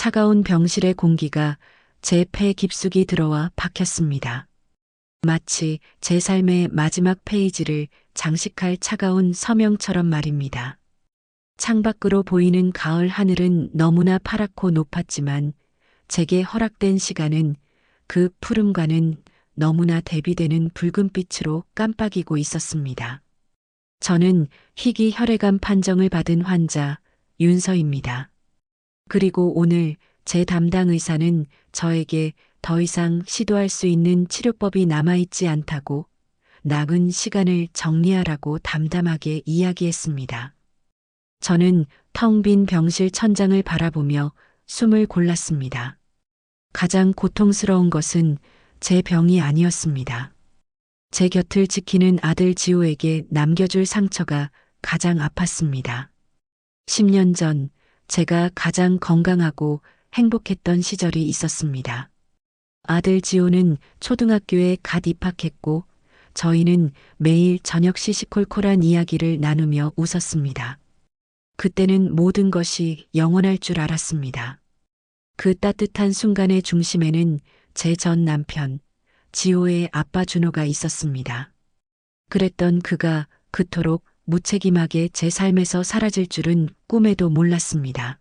차가운 병실의 공기가 제 폐 깊숙이 들어와 박혔습니다. 마치 제 삶의 마지막 페이지를 장식할 차가운 서명처럼 말입니다. 창밖으로 보이는 가을 하늘은 너무나 파랗고 높았지만 제게 허락된 시간은 그 푸름과는 너무나 대비되는 붉은빛으로 깜빡이고 있었습니다. 저는 희귀 혈액암 판정을 받은 환자 윤서입니다. 그리고 오늘 제 담당 의사는 저에게 더 이상 시도할 수 있는 치료법이 남아있지 않다고 남은 시간을 정리하라고 담담하게 이야기했습니다. 저는 텅 빈 병실 천장을 바라보며 숨을 골랐습니다. 가장 고통스러운 것은 제 병이 아니었습니다. 제 곁을 지키는 아들 지호에게 남겨줄 상처가 가장 아팠습니다. 10년 전 제가 가장 건강하고 행복했던 시절이 있었습니다. 아들 지호는 초등학교에 갓 입학했고 저희는 매일 저녁 시시콜콜한 이야기를 나누며 웃었습니다. 그때는 모든 것이 영원할 줄 알았습니다. 그 따뜻한 순간의 중심에는 제 전 남편, 지호의 아빠 준호가 있었습니다. 그랬던 그가 그토록 무책임하게 제 삶에서 사라질 줄은 꿈에도 몰랐습니다.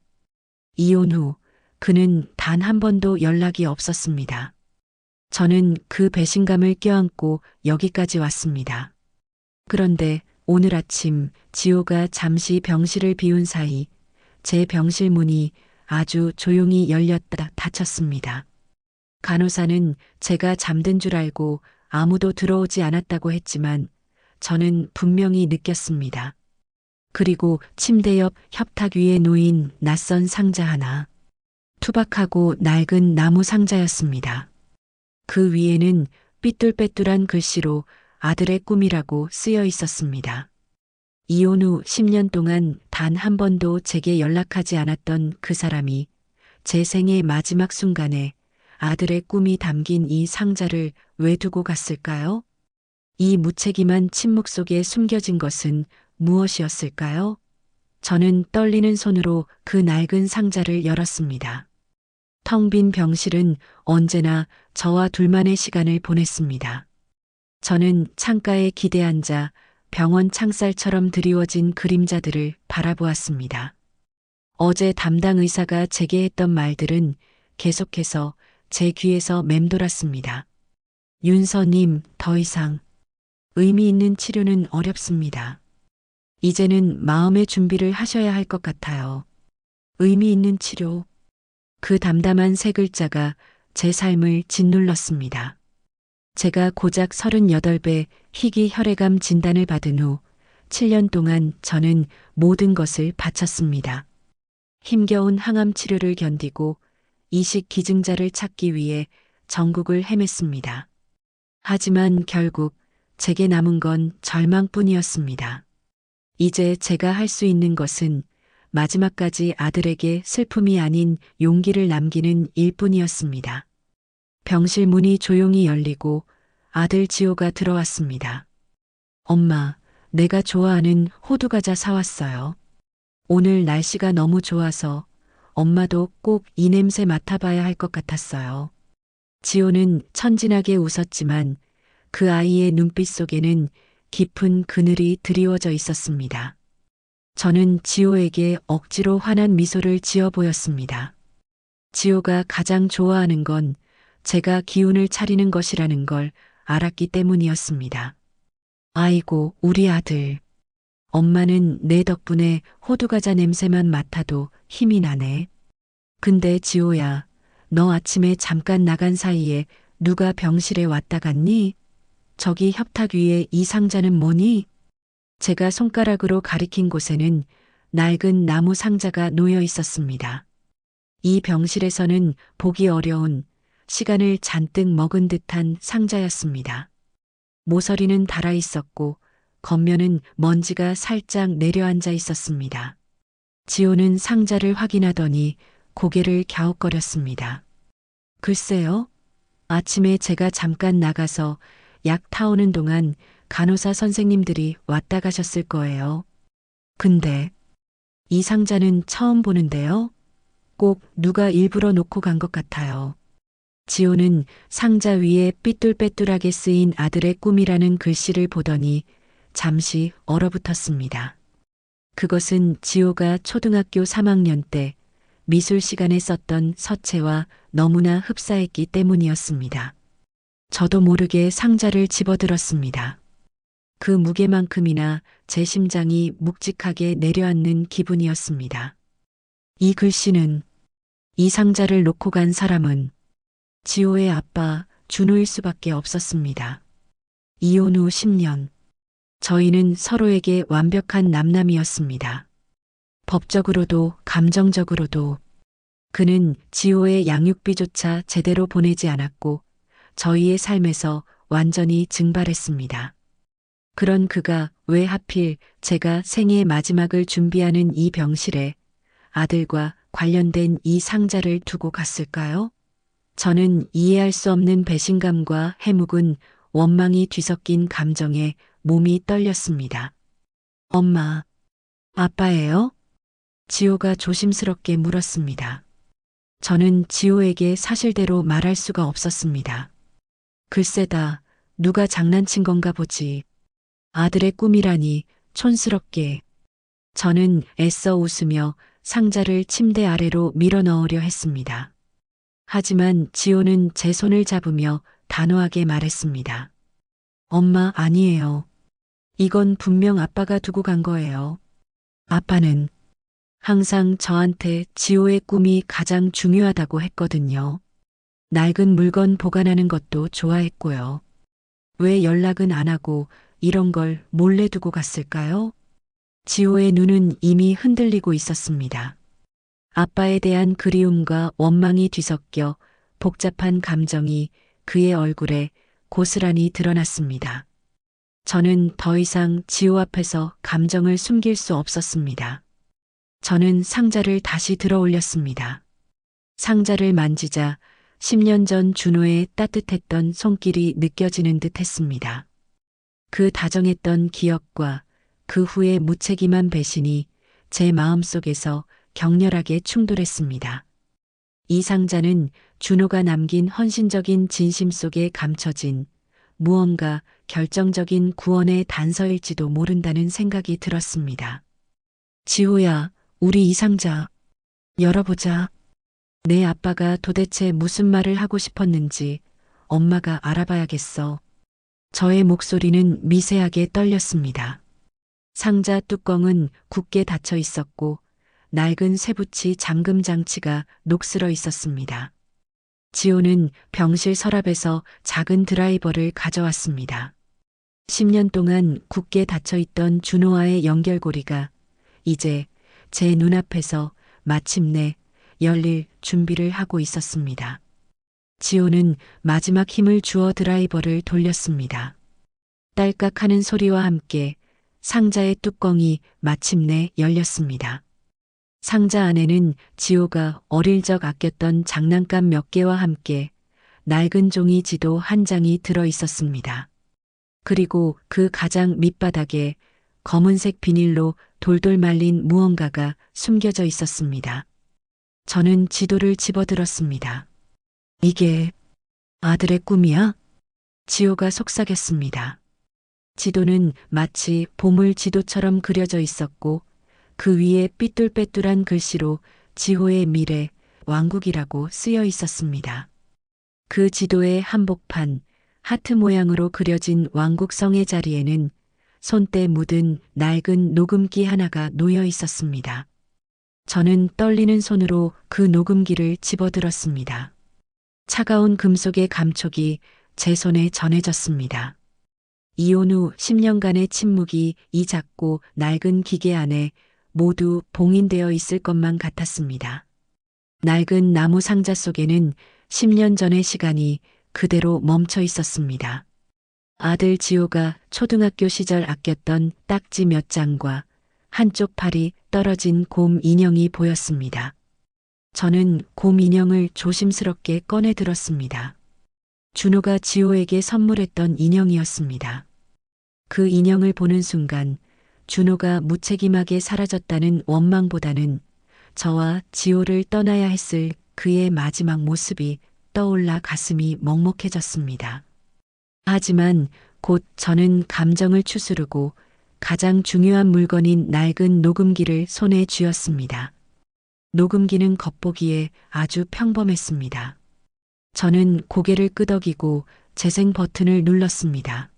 이혼 후 그는 단 한 번도 연락이 없었습니다. 저는 그 배신감을 껴안고 여기까지 왔습니다. 그런데 오늘 아침 지호가 잠시 병실을 비운 사이 제 병실 문이 아주 조용히 열렸다 닫혔습니다. 간호사는 제가 잠든 줄 알고 아무도 들어오지 않았다고 했지만 저는 분명히 느꼈습니다. 그리고 침대 옆 협탁 위에 놓인 낯선 상자 하나. 투박하고 낡은 나무 상자였습니다. 그 위에는 삐뚤빼뚤한 글씨로 아들의 꿈이라고 쓰여 있었습니다. 이혼 후 10년 동안 단 한 번도 제게 연락하지 않았던 그 사람이 제 생의 마지막 순간에 아들의 꿈이 담긴 이 상자를 왜 두고 갔을까요? 이 무책임한 침묵 속에 숨겨진 것은 무엇이었을까요? 저는 떨리는 손으로 그 낡은 상자를 열었습니다. 텅 빈 병실은 언제나 저와 둘만의 시간을 보냈습니다. 저는 창가에 기대 앉아 병원 창살처럼 드리워진 그림자들을 바라보았습니다. 어제 담당 의사가 제게 했던 말들은 계속해서 제 귀에서 맴돌았습니다. 윤서님, 더 이상 의미 있는 치료는 어렵습니다. 이제는 마음의 준비를 하셔야 할 것 같아요. 의미 있는 치료. 그 담담한 세 글자가 제 삶을 짓눌렀습니다. 제가 고작 38배 희귀 혈액암 진단을 받은 후 7년 동안 저는 모든 것을 바쳤습니다. 힘겨운 항암 치료를 견디고 이식 기증자를 찾기 위해 전국을 헤맸습니다. 하지만 결국 제게 남은 건 절망뿐이었습니다. 이제 제가 할 수 있는 것은 마지막까지 아들에게 슬픔이 아닌 용기를 남기는 일뿐이었습니다. 병실 문이 조용히 열리고 아들 지호가 들어왔습니다. 엄마, 내가 좋아하는 호두과자 사왔어요. 오늘 날씨가 너무 좋아서 엄마도 꼭 이 냄새 맡아봐야 할 것 같았어요. 지호는 천진하게 웃었지만 그 아이의 눈빛 속에는 깊은 그늘이 드리워져 있었습니다. 저는 지호에게 억지로 환한 미소를 지어 보였습니다. 지호가 가장 좋아하는 건 제가 기운을 차리는 것이라는 걸 알았기 때문이었습니다. 아이고, 우리 아들. 엄마는 내 덕분에 호두과자 냄새만 맡아도 힘이 나네. 근데 지호야, 너 아침에 잠깐 나간 사이에 누가 병실에 왔다 갔니? 저기 협탁 위에 이 상자는 뭐니? 제가 손가락으로 가리킨 곳에는 낡은 나무 상자가 놓여 있었습니다. 이 병실에서는 보기 어려운 시간을 잔뜩 먹은 듯한 상자였습니다. 모서리는 닳아 있었고 겉면은 먼지가 살짝 내려앉아 있었습니다. 지호는 상자를 확인하더니 고개를 갸웃거렸습니다. 글쎄요. 아침에 제가 잠깐 나가서 약 타오는 동안 간호사 선생님들이 왔다 가셨을 거예요. 근데 이 상자는 처음 보는데요. 꼭 누가 일부러 놓고 간 것 같아요. 지호는 상자 위에 삐뚤빼뚤하게 쓰인 아들의 꿈이라는 글씨를 보더니 잠시 얼어붙었습니다. 그것은 지호가 초등학교 3학년 때 미술 시간에 썼던 서체와 너무나 흡사했기 때문이었습니다. 저도 모르게 상자를 집어들었습니다. 그 무게만큼이나 제 심장이 묵직하게 내려앉는 기분이었습니다. 이 글씨는, 이 상자를 놓고 간 사람은 지호의 아빠 준호일 수밖에 없었습니다. 이혼 후 10년. 저희는 서로에게 완벽한 남남이었습니다. 법적으로도 감정적으로도. 그는 지호의 양육비조차 제대로 보내지 않았고 저희의 삶에서 완전히 증발했습니다. 그런 그가 왜 하필 제가 생애의 마지막을 준비하는 이 병실에 아들과 관련된 이 상자를 두고 갔을까요? 저는 이해할 수 없는 배신감과 해묵은 원망이 뒤섞인 감정에 몸이 떨렸습니다. 엄마, 아빠예요? 지호가 조심스럽게 물었습니다. 저는 지호에게 사실대로 말할 수가 없었습니다. 글쎄다, 누가 장난친 건가 보지. 아들의 꿈이라니 촌스럽게. 저는 애써 웃으며 상자를 침대 아래로 밀어 넣으려 했습니다. 하지만 지호는 제 손을 잡으며 단호하게 말했습니다. 엄마, 아니에요. 이건 분명 아빠가 두고 간 거예요. 아빠는 항상 저한테 지호의 꿈이 가장 중요하다고 했거든요. 낡은 물건 보관하는 것도 좋아했고요. 왜 연락은 안 하고 이런 걸 몰래 두고 갔을까요? 지호의 눈은 이미 흔들리고 있었습니다. 아빠에 대한 그리움과 원망이 뒤섞여 복잡한 감정이 그의 얼굴에 고스란히 드러났습니다. 저는 더 이상 지호 앞에서 감정을 숨길 수 없었습니다. 저는 상자를 다시 들어 올렸습니다. 상자를 만지자 10년 전 준호의 따뜻했던 손길이 느껴지는 듯 했습니다. 그 다정했던 기억과 그 후의 무책임한 배신이 제 마음속에서 격렬하게 충돌했습니다. 이 상자는 준호가 남긴 헌신적인 진심 속에 감춰진 무언가 결정적인 구원의 단서일지도 모른다는 생각이 들었습니다. 지호야, 우리 이 상자 열어보자. 내 아빠가 도대체 무슨 말을 하고 싶었는지 엄마가 알아봐야겠어. 저의 목소리는 미세하게 떨렸습니다. 상자 뚜껑은 굳게 닫혀 있었고 낡은 쇠붙이 잠금 장치가 녹슬어 있었습니다. 지호는 병실 서랍에서 작은 드라이버를 가져왔습니다. 10년 동안 굳게 닫혀있던 준호와의 연결고리가 이제 제 눈앞에서 마침내 열릴 준비를 하고 있었습니다. 지호는 마지막 힘을 주어 드라이버를 돌렸습니다. 딸깍하는 소리와 함께 상자의 뚜껑이 마침내 열렸습니다. 상자 안에는 지호가 어릴 적 아꼈던 장난감 몇 개와 함께 낡은 종이 지도 한 장이 들어 있었습니다. 그리고 그 가장 밑바닥에 검은색 비닐로 돌돌 말린 무언가가 숨겨져 있었습니다. 저는 지도를 집어들었습니다. 이게 아들의 꿈이야? 지호가 속삭였습니다. 지도는 마치 보물 지도처럼 그려져 있었고 그 위에 삐뚤빼뚤한 글씨로 지호의 미래, 왕국이라고 쓰여 있었습니다. 그 지도의 한복판, 하트 모양으로 그려진 왕국성의 자리에는 손때 묻은 낡은 녹음기 하나가 놓여 있었습니다. 저는 떨리는 손으로 그 녹음기를 집어들었습니다. 차가운 금속의 감촉이 제 손에 전해졌습니다. 이혼 후 10년간의 침묵이 이 작고 낡은 기계 안에 모두 봉인되어 있을 것만 같았습니다. 낡은 나무 상자 속에는 10년 전의 시간이 그대로 멈춰 있었습니다. 아들 지호가 초등학교 시절 아꼈던 딱지 몇 장과 한쪽 팔이 떨어진 곰 인형이 보였습니다. 저는 곰 인형을 조심스럽게 꺼내 들었습니다. 준호가 지호에게 선물했던 인형이었습니다. 그 인형을 보는 순간 준호가 무책임하게 사라졌다는 원망보다는 저와 지호를 떠나야 했을 그의 마지막 모습이 떠올라 가슴이 먹먹해졌습니다. 하지만 곧 저는 감정을 추스르고 가장 중요한 물건인 낡은 녹음기를 손에 쥐었습니다. 녹음기는 겉보기에 아주 평범했습니다. 저는 고개를 끄덕이고 재생 버튼을 눌렀습니다.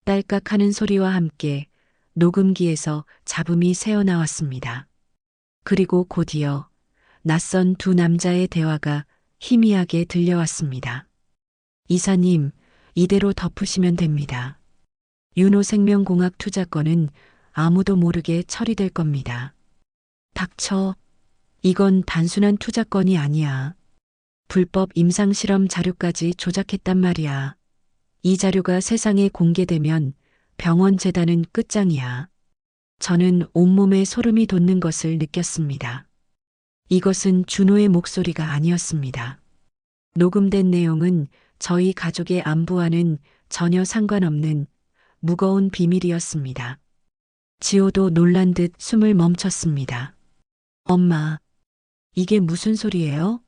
딸깍하는 소리와 함께 녹음기에서 잡음이 새어나왔습니다. 그리고 곧이어 낯선 두 남자의 대화가 희미하게 들려왔습니다. 이사님, 이대로 덮으시면 됩니다. 윤호생명공학 투자권은 아무도 모르게 처리될 겁니다. 닥쳐. 이건 단순한 투자건이 아니야. 불법 임상실험 자료까지 조작했단 말이야. 이 자료가 세상에 공개되면 병원 재단은 끝장이야. 저는 온몸에 소름이 돋는 것을 느꼈습니다. 이것은 준호의 목소리가 아니었습니다. 녹음된 내용은 저희 가족의 안부와는 전혀 상관없는 무거운 비밀이었습니다. 지호도 놀란 듯 숨을 멈췄습니다. 엄마, 이게 무슨 소리예요?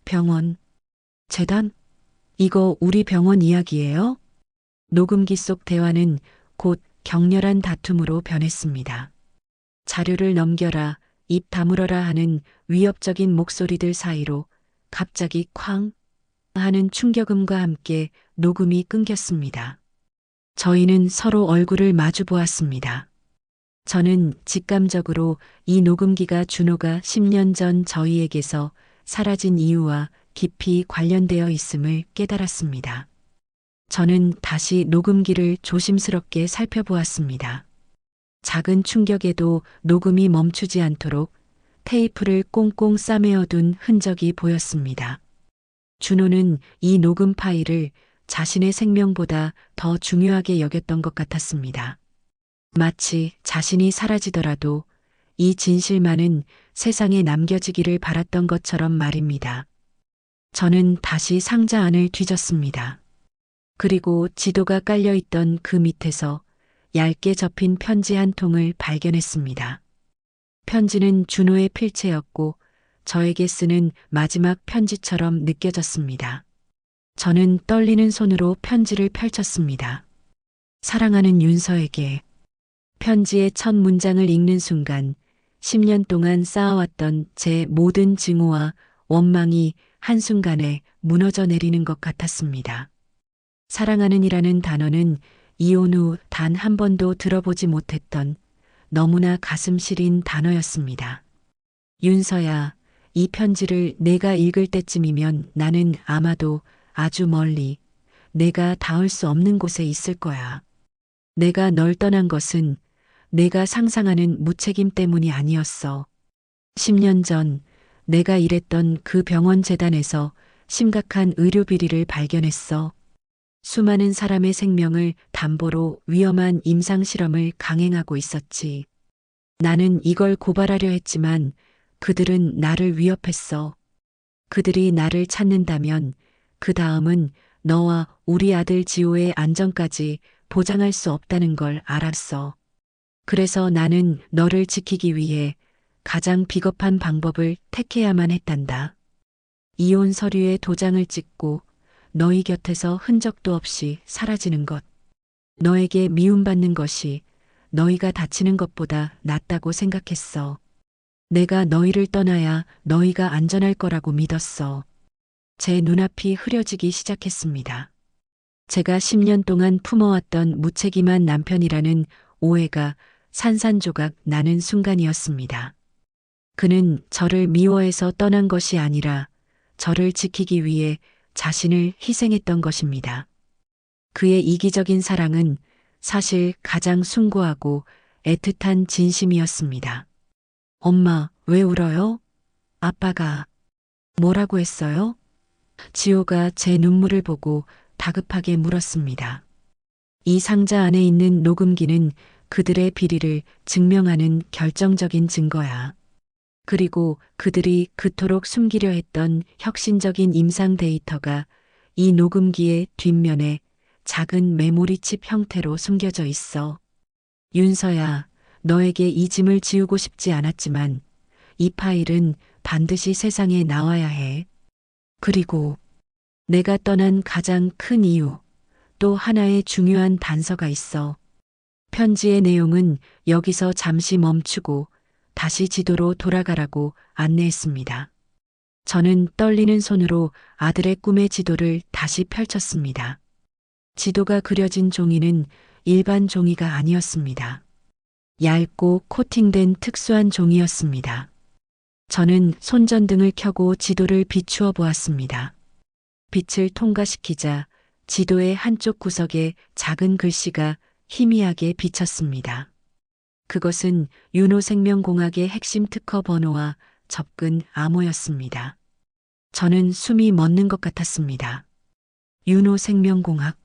병원, 재단? 이거 우리 병원 이야기예요? 녹음기 속 대화는 곧 격렬한 다툼으로 변했습니다. 자료를 넘겨라, 입 다물어라 하는 위협적인 목소리들 사이로 갑자기 쾅 하는 충격음과 함께 녹음이 끊겼습니다. 저희는 서로 얼굴을 마주 보았습니다. 저는 직감적으로 이 녹음기가 준호가 10년 전 저희에게서 사라진 이유와 깊이 관련되어 있음을 깨달았습니다. 저는 다시 녹음기를 조심스럽게 살펴보았습니다. 작은 충격에도 녹음이 멈추지 않도록 테이프를 꽁꽁 싸매어둔 흔적이 보였습니다. 준호는 이 녹음 파일을 자신의 생명보다 더 중요하게 여겼던 것 같았습니다. 마치 자신이 사라지더라도 이 진실만은 세상에 남겨지기를 바랐던 것처럼 말입니다. 저는 다시 상자 안을 뒤졌습니다. 그리고 지도가 깔려있던 그 밑에서 얇게 접힌 편지 한 통을 발견했습니다. 편지는 준호의 필체였고 저에게 쓰는 마지막 편지처럼 느껴졌습니다. 저는 떨리는 손으로 편지를 펼쳤습니다. 사랑하는 윤서에게. 편지의 첫 문장을 읽는 순간 10년 동안 쌓아왔던 제 모든 증오와 원망이 한순간에 무너져 내리는 것 같았습니다. 사랑하는이라는 단어는 이혼 후 단 한 번도 들어보지 못했던 너무나 가슴 시린 단어였습니다. 윤서야, 이 편지를 내가 읽을 때쯤이면 나는 아마도 아주 멀리 내가 닿을 수 없는 곳에 있을 거야. 내가 널 떠난 것은 내가 상상하는 무책임 때문이 아니었어. 10년 전 내가 일했던 그 병원 재단에서 심각한 의료 비리를 발견했어. 수많은 사람의 생명을 담보로 위험한 임상실험을 강행하고 있었지. 나는 이걸 고발하려 했지만 그들은 나를 위협했어. 그들이 나를 찾는다면 그 다음은 너와 우리 아들 지호의 안전까지 보장할 수 없다는 걸 알았어. 그래서 나는 너를 지키기 위해 가장 비겁한 방법을 택해야만 했단다. 이혼 서류에 도장을 찍고 너희 곁에서 흔적도 없이 사라지는 것. 너에게 미움받는 것이 너희가 다치는 것보다 낫다고 생각했어. 내가 너희를 떠나야 너희가 안전할 거라고 믿었어. 제 눈앞이 흐려지기 시작했습니다. 제가 10년 동안 품어왔던 무책임한 남편이라는 오해가 산산조각 나는 순간이었습니다. 그는 저를 미워해서 떠난 것이 아니라 저를 지키기 위해 자신을 희생했던 것입니다. 그의 이기적인 사랑은 사실 가장 숭고하고 애틋한 진심이었습니다. 엄마, 왜 울어요? 아빠가 뭐라고 했어요? 지호가 제 눈물을 보고 다급하게 물었습니다. 이 상자 안에 있는 녹음기는 그들의 비리를 증명하는 결정적인 증거야. 그리고 그들이 그토록 숨기려 했던 혁신적인 임상 데이터가 이 녹음기의 뒷면에 작은 메모리칩 형태로 숨겨져 있어. 윤서야, 너에게 이 짐을 지우고 싶지 않았지만 이 파일은 반드시 세상에 나와야 해. 그리고 내가 떠난 가장 큰 이유, 또 하나의 중요한 단서가 있어. 편지의 내용은 여기서 잠시 멈추고 다시 지도로 돌아가라고 안내했습니다. 저는 떨리는 손으로 아들의 꿈의 지도를 다시 펼쳤습니다. 지도가 그려진 종이는 일반 종이가 아니었습니다. 얇고 코팅된 특수한 종이였습니다. 저는 손전등을 켜고 지도를 비추어 보았습니다. 빛을 통과시키자 지도의 한쪽 구석에 작은 글씨가 희미하게 비쳤습니다. 그것은 윤호생명공학의 핵심 특허 번호와 접근 암호였습니다. 저는 숨이 멎는 것 같았습니다. 윤호생명공학,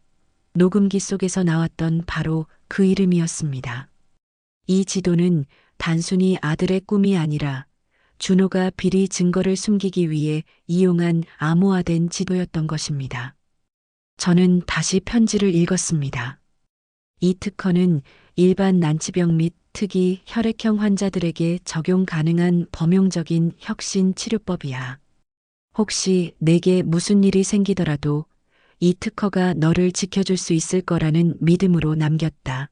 녹음기 속에서 나왔던 바로 그 이름이었습니다. 이 지도는 단순히 아들의 꿈이 아니라 준호가 비리 증거를 숨기기 위해 이용한 암호화된 지도였던 것입니다. 저는 다시 편지를 읽었습니다. 이 특허는 일반 난치병 및 특이 혈액형 환자들에게 적용 가능한 범용적인 혁신 치료법이야. 혹시 내게 무슨 일이 생기더라도 이 특허가 너를 지켜줄 수 있을 거라는 믿음으로 남겼다.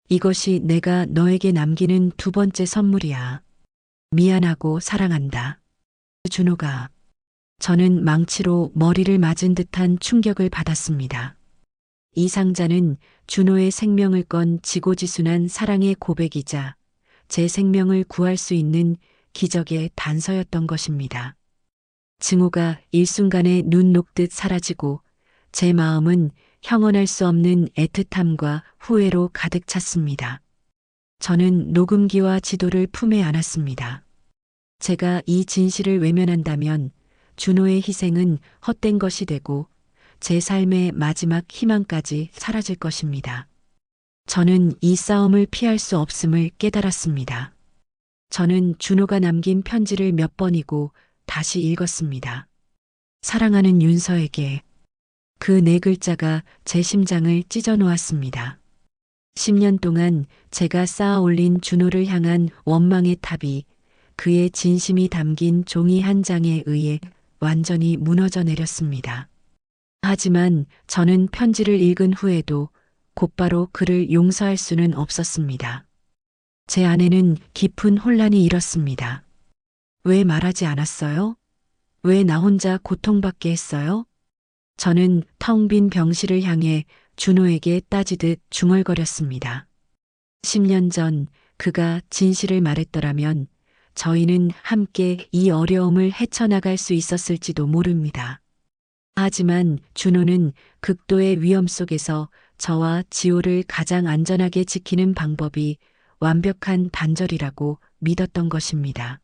이것이 내가 너에게 남기는 두 번째 선물이야. 미안하고 사랑한다. 준호가. 저는 망치로 머리를 맞은 듯한 충격을 받았습니다. 이 상자는 준호의 생명을 건 지고지순한 사랑의 고백이자 제 생명을 구할 수 있는 기적의 단서였던 것입니다. 증오가 일순간에 눈 녹듯 사라지고 제 마음은 형언할 수 없는 애틋함과 후회로 가득 찼습니다. 저는 녹음기와 지도를 품에 안았습니다. 제가 이 진실을 외면한다면 준호의 희생은 헛된 것이 되고 제 삶의 마지막 희망까지 사라질 것입니다. 저는 이 싸움을 피할 수 없음을 깨달았습니다. 저는 준호가 남긴 편지를 몇 번이고 다시 읽었습니다. 사랑하는 윤서에게. 그 네 글자가 제 심장을 찢어 놓았습니다. 10년 동안 제가 쌓아 올린 준호를 향한 원망의 탑이 그의 진심이 담긴 종이 한 장에 의해 완전히 무너져 내렸습니다. 하지만 저는 편지를 읽은 후에도 곧바로 그를 용서할 수는 없었습니다. 제 안에는 깊은 혼란이 일었습니다. 왜 말하지 않았어요? 왜 나 혼자 고통받게 했어요? 저는 텅 빈 병실을 향해 준호에게 따지듯 중얼거렸습니다. 10년 전 그가 진실을 말했더라면 저희는 함께 이 어려움을 헤쳐나갈 수 있었을지도 모릅니다. 하지만 준호는 극도의 위험 속에서 저와 지호를 가장 안전하게 지키는 방법이 완벽한 단절이라고 믿었던 것입니다.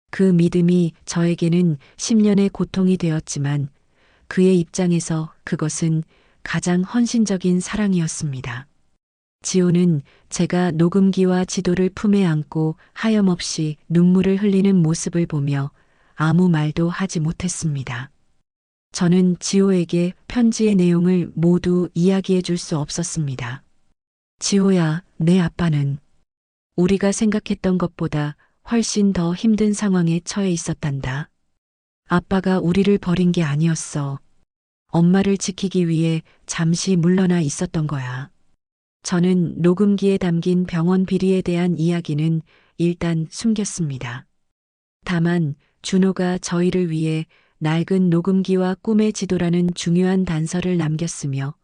그 믿음이 저에게는 10년의 고통이 되었지만 그의 입장에서 그것은 가장 헌신적인 사랑이었습니다. 지호는 제가 녹음기와 지도를 품에 안고 하염없이 눈물을 흘리는 모습을 보며 아무 말도 하지 못했습니다. 저는 지호에게 편지의 내용을 모두 이야기해 줄 수 없었습니다. 지호야, 내 아빠는 우리가 생각했던 것보다 훨씬 더 힘든 상황에 처해 있었단다. 아빠가 우리를 버린 게 아니었어. 엄마를 지키기 위해 잠시 물러나 있었던 거야. 저는 녹음기에 담긴 병원 비리에 대한 이야기는 일단 숨겼습니다. 다만 준호가 저희를 위해 낡은 녹음기와 꿈의 지도라는 중요한 단서를 남겼으며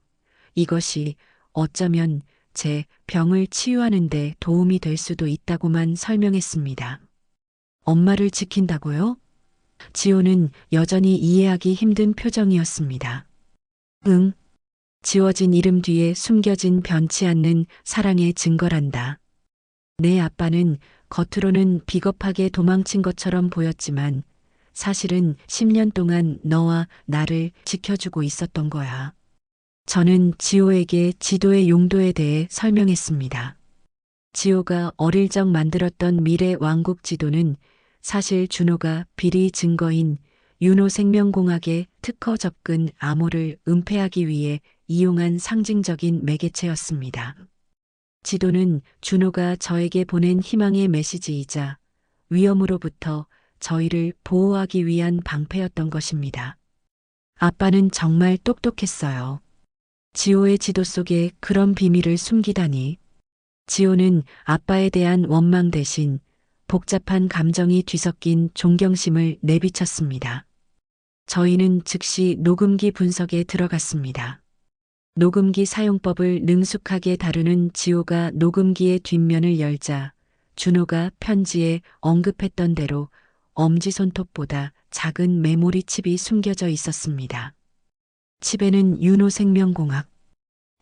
이것이 어쩌면 제 병을 치유하는 데 도움이 될 수도 있다고만 설명했습니다. 엄마를 지킨다고요? 지호는 여전히 이해하기 힘든 표정이었습니다. 응. 지워진 이름 뒤에 숨겨진 변치 않는 사랑의 증거란다. 내 아빠는 겉으로는 비겁하게 도망친 것처럼 보였지만 사실은 10년 동안 너와 나를 지켜주고 있었던 거야. 저는 지호에게 지도의 용도에 대해 설명했습니다. 지호가 어릴 적 만들었던 미래 왕국 지도는 사실 준호가 비리 증거인 윤호생명공학의 특허 접근 암호를 은폐하기 위해 이용한 상징적인 매개체였습니다. 지도는 준호가 저에게 보낸 희망의 메시지이자 위험으로부터 저희를 보호하기 위한 방패였던 것입니다. 아빠는 정말 똑똑했어요. 지호의 지도 속에 그런 비밀을 숨기다니. 지호는 아빠에 대한 원망 대신 복잡한 감정이 뒤섞인 존경심을 내비쳤습니다. 저희는 즉시 녹음기 분석에 들어갔습니다. 녹음기 사용법을 능숙하게 다루는 지호가 녹음기의 뒷면을 열자 준호가 편지에 언급했던 대로 엄지손톱보다 작은 메모리 칩이 숨겨져 있었습니다. 칩에는 윤호생명공학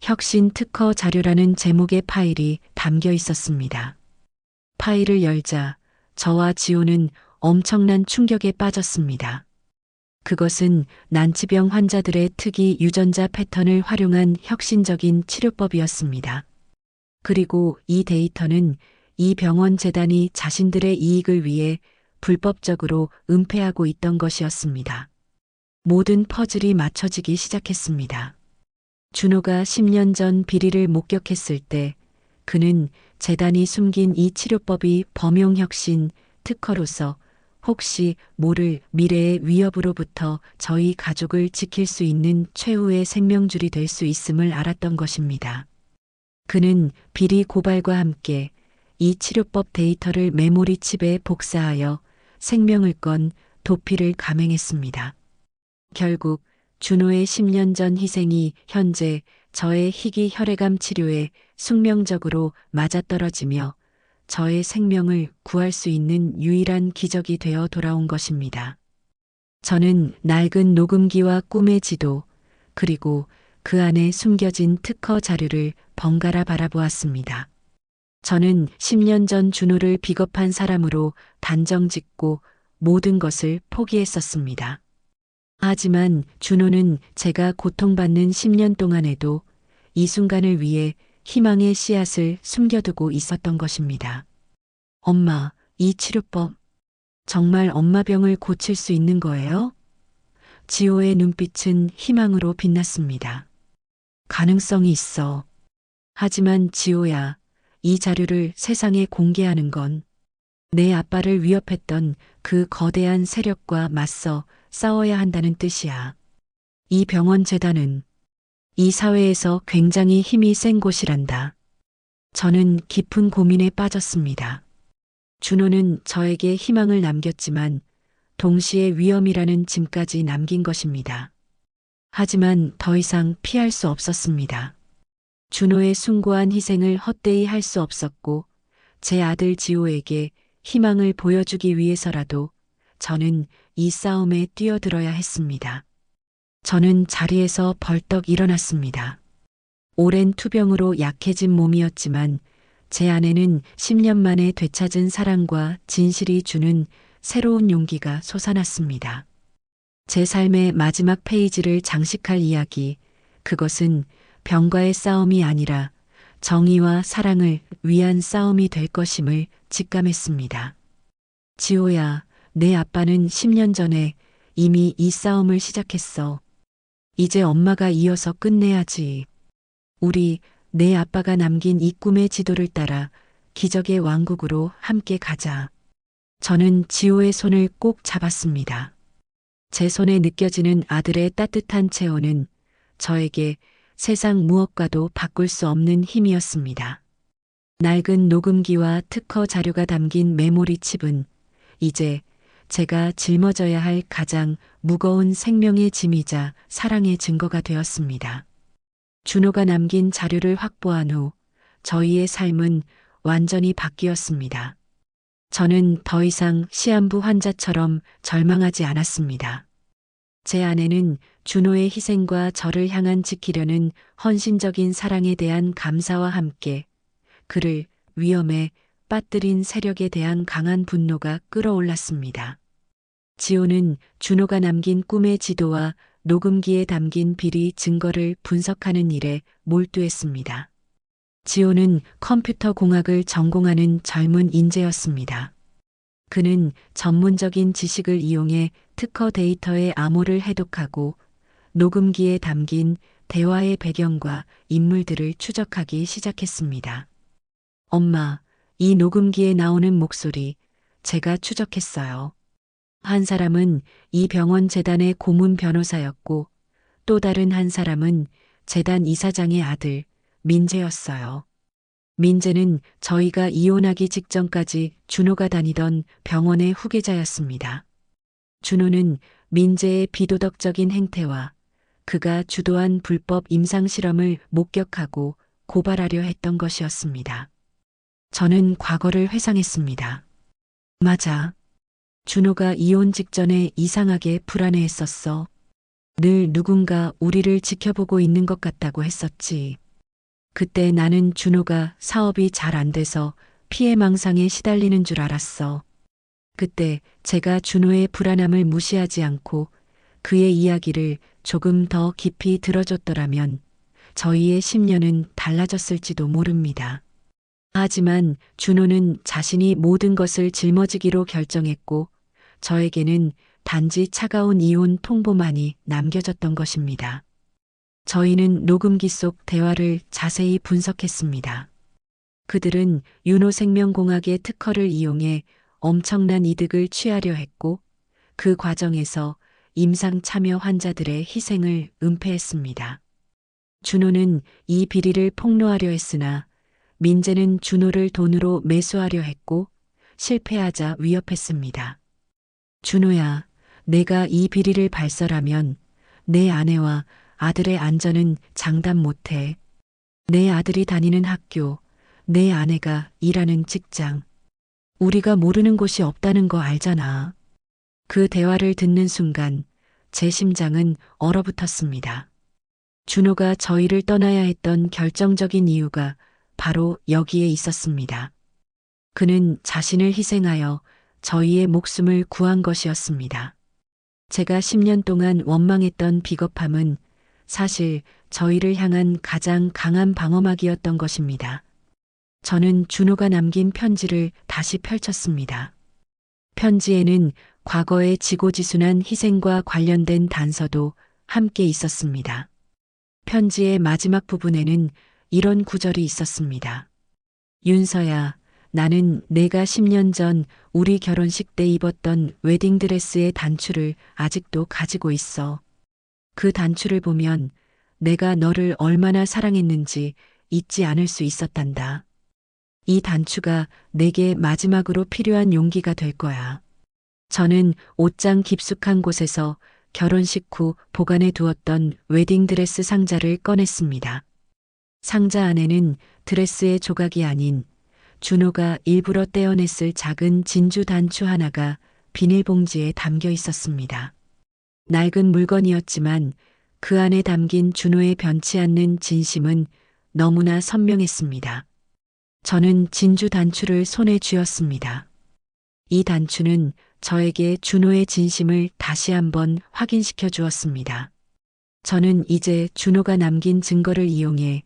혁신 특허 자료라는 제목의 파일이 담겨 있었습니다. 파일을 열자 저와 지호는 엄청난 충격에 빠졌습니다. 그것은 난치병 환자들의 특이 유전자 패턴을 활용한 혁신적인 치료법이었습니다. 그리고 이 데이터는 이 병원 재단이 자신들의 이익을 위해 불법적으로 은폐하고 있던 것이었습니다. 모든 퍼즐이 맞춰지기 시작했습니다. 준호가 10년 전 비리를 목격했을 때 그는 재단이 숨긴 이 치료법이 범용혁신 특허로서 혹시 모를 미래의 위협으로부터 저희 가족을 지킬 수 있는 최후의 생명줄이 될 수 있음을 알았던 것입니다. 그는 비리 고발과 함께 이 치료법 데이터를 메모리 칩에 복사하여 생명을 건 도피를 감행했습니다. 결국 준호의 10년 전 희생이 현재 저의 희귀 혈액암 치료에 숙명적으로 맞아떨어지며 저의 생명을 구할 수 있는 유일한 기적이 되어 돌아온 것입니다. 저는 낡은 녹음기와 꿈의 지도, 그리고 그 안에 숨겨진 특허 자료를 번갈아 바라보았습니다. 저는 10년 전 준호를 비겁한 사람으로 단정짓고 모든 것을 포기했었습니다. 하지만 준호는 제가 고통받는 10년 동안에도 이 순간을 위해 희망의 씨앗을 숨겨두고 있었던 것입니다. 엄마, 이 치료법 정말 엄마 병을 고칠 수 있는 거예요? 지호의 눈빛은 희망으로 빛났습니다. 가능성이 있어. 하지만 지호야, 이 자료를 세상에 공개하는 건 내 아빠를 위협했던 그 거대한 세력과 맞서 싸워야 한다는 뜻이야. 이 병원 재단은 이 사회에서 굉장히 힘이 센 곳이란다. 저는 깊은 고민에 빠졌습니다. 준호는 저에게 희망을 남겼지만 동시에 위험이라는 짐까지 남긴 것입니다. 하지만 더 이상 피할 수 없었습니다. 준호의 숭고한 희생을 헛되이 할 수 없었고 제 아들 지호에게 희망을 보여주기 위해서라도 저는 이 싸움에 뛰어들어야 했습니다. 저는 자리에서 벌떡 일어났습니다. 오랜 투병으로 약해진 몸이었지만 제 안에는 10년 만에 되찾은 사랑과 진실이 주는 새로운 용기가 솟아났습니다. 제 삶의 마지막 페이지를 장식할 이야기, 그것은 병과의 싸움이 아니라 정의와 사랑을 위한 싸움이 될 것임을 직감했습니다. 지호야, 내 아빠는 10년 전에 이미 이 싸움을 시작했어. 이제 엄마가 이어서 끝내야지. 우리, 내 아빠가 남긴 이 꿈의 지도를 따라 기적의 왕국으로 함께 가자. 저는 지호의 손을 꼭 잡았습니다. 제 손에 느껴지는 아들의 따뜻한 체온은 저에게 세상 무엇과도 바꿀 수 없는 힘이었습니다. 낡은 녹음기와 특허 자료가 담긴 메모리 칩은 이제 제가 짊어져야 할 가장 무거운 생명의 짐이자 사랑의 증거가 되었습니다. 준호가 남긴 자료를 확보한 후 저희의 삶은 완전히 바뀌었습니다. 저는 더 이상 시한부 환자처럼 절망하지 않았습니다. 제 안에는 준호의 희생과 저를 향한 지키려는 헌신적인 사랑에 대한 감사와 함께 그를 위험에 빠뜨린 세력에 대한 강한 분노가 끌어올랐습니다. 지호는 준호가 남긴 꿈의 지도와 녹음기에 담긴 비리 증거를 분석하는 일에 몰두했습니다. 지호는 컴퓨터 공학을 전공하는 젊은 인재였습니다. 그는 전문적인 지식을 이용해 특허 데이터의 암호를 해독하고 녹음기에 담긴 대화의 배경과 인물들을 추적하기 시작했습니다. 엄마, 이 녹음기에 나오는 목소리, 제가 추적했어요. 한 사람은 이 병원 재단의 고문 변호사였고 또 다른 한 사람은 재단 이사장의 아들 민재였어요. 민재는 저희가 이혼하기 직전까지 준호가 다니던 병원의 후계자였습니다. 준호는 민재의 비도덕적인 행태와 그가 주도한 불법 임상 실험을 목격하고 고발하려 했던 것이었습니다. 저는 과거를 회상했습니다. 맞아. 준호가 이혼 직전에 이상하게 불안해했었어. 늘 누군가 우리를 지켜보고 있는 것 같다고 했었지. 그때 나는 준호가 사업이 잘 안 돼서 피해망상에 시달리는 줄 알았어. 그때 제가 준호의 불안함을 무시하지 않고 그의 이야기를 조금 더 깊이 들어줬더라면 저희의 10년은 달라졌을지도 모릅니다. 하지만 준호는 자신이 모든 것을 짊어지기로 결정했고 저에게는 단지 차가운 이혼 통보만이 남겨졌던 것입니다. 저희는 녹음기 속 대화를 자세히 분석했습니다. 그들은 윤호생명공학의 특허를 이용해 엄청난 이득을 취하려 했고 그 과정에서 임상 참여 환자들의 희생을 은폐했습니다. 준호는 이 비리를 폭로하려 했으나 민재는 준호를 돈으로 매수하려 했고 실패하자 위협했습니다. 준호야, 내가 이 비리를 발설하면 내 아내와 아들의 안전은 장담 못해. 내 아들이 다니는 학교, 내 아내가 일하는 직장, 우리가 모르는 곳이 없다는 거 알잖아. 그 대화를 듣는 순간 제 심장은 얼어붙었습니다. 준호가 저희를 떠나야 했던 결정적인 이유가 바로 여기에 있었습니다. 그는 자신을 희생하여 저희의 목숨을 구한 것이었습니다. 제가 10년 동안 원망했던 비겁함은 사실 저희를 향한 가장 강한 방어막이었던 것입니다. 저는 준호가 남긴 편지를 다시 펼쳤습니다. 편지에는 과거의 지고지순한 희생과 관련된 단서도 함께 있었습니다. 편지의 마지막 부분에는 이런 구절이 있었습니다. 윤서야, 나는 내가 10년 전 우리 결혼식 때 입었던 웨딩드레스의 단추를 아직도 가지고 있어. 그 단추를 보면 내가 너를 얼마나 사랑했는지 잊지 않을 수 있었단다. 이 단추가 내게 마지막으로 필요한 용기가 될 거야. 저는 옷장 깊숙한 곳에서 결혼식 후 보관해 두었던 웨딩드레스 상자를 꺼냈습니다. 상자 안에는 드레스의 조각이 아닌 준호가 일부러 떼어냈을 작은 진주 단추 하나가 비닐봉지에 담겨 있었습니다. 낡은 물건이었지만 그 안에 담긴 준호의 변치 않는 진심은 너무나 선명했습니다. 저는 진주 단추를 손에 쥐었습니다. 이 단추는 저에게 준호의 진심을 다시 한번 확인시켜 주었습니다. 저는 이제 준호가 남긴 증거를 이용해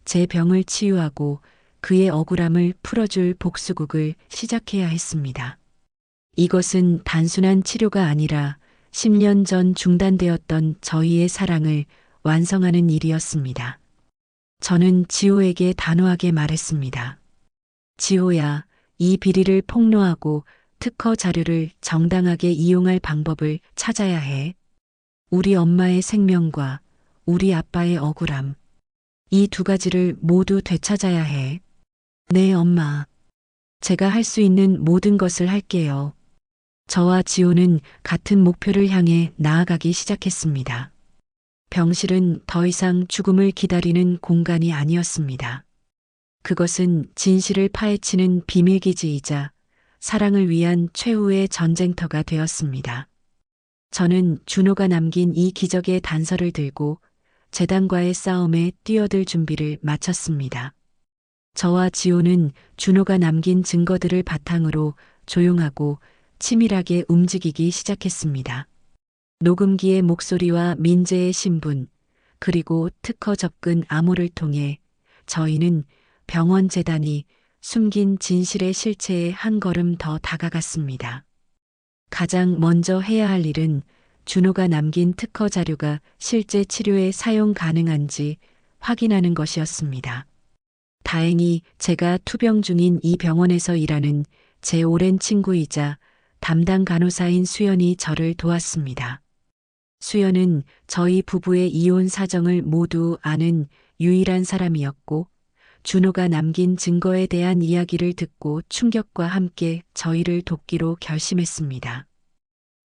제 병을 치유하고 그의 억울함을 풀어줄 복수극을 시작해야 했습니다. 이것은 단순한 치료가 아니라 10년 전 중단되었던 저희의 사랑을 완성하는 일이었습니다. 저는 지호에게 단호하게 말했습니다. 지호야, 이 비리를 폭로하고 특허 자료를 정당하게 이용할 방법을 찾아야 해. 우리 엄마의 생명과 우리 아빠의 억울함, 이 두 가지를 모두 되찾아야 해. 네, 엄마. 제가 할 수 있는 모든 것을 할게요. 저와 지호는 같은 목표를 향해 나아가기 시작했습니다. 병실은 더 이상 죽음을 기다리는 공간이 아니었습니다. 그것은 진실을 파헤치는 비밀기지이자 사랑을 위한 최후의 전쟁터가 되었습니다. 저는 준호가 남긴 이 기적의 단서를 들고 재단과의 싸움에 뛰어들 준비를 마쳤습니다. 저와 지호는 준호가 남긴 증거들을 바탕으로 조용하고 치밀하게 움직이기 시작했습니다. 녹음기의 목소리와 민재의 신분, 그리고 특허 접근 암호를 통해 저희는 병원 재단이 숨긴 진실의 실체에 한 걸음 더 다가갔습니다. 가장 먼저 해야 할 일은 준호가 남긴 특허 자료가 실제 치료에 사용 가능한지 확인하는 것이었습니다. 다행히 제가 투병 중인 이 병원에서 일하는 제 오랜 친구이자 담당 간호사인 수연이 저를 도왔습니다. 수연은 저희 부부의 이혼 사정을 모두 아는 유일한 사람이었고, 준호가 남긴 증거에 대한 이야기를 듣고 충격과 함께 저희를 돕기로 결심했습니다.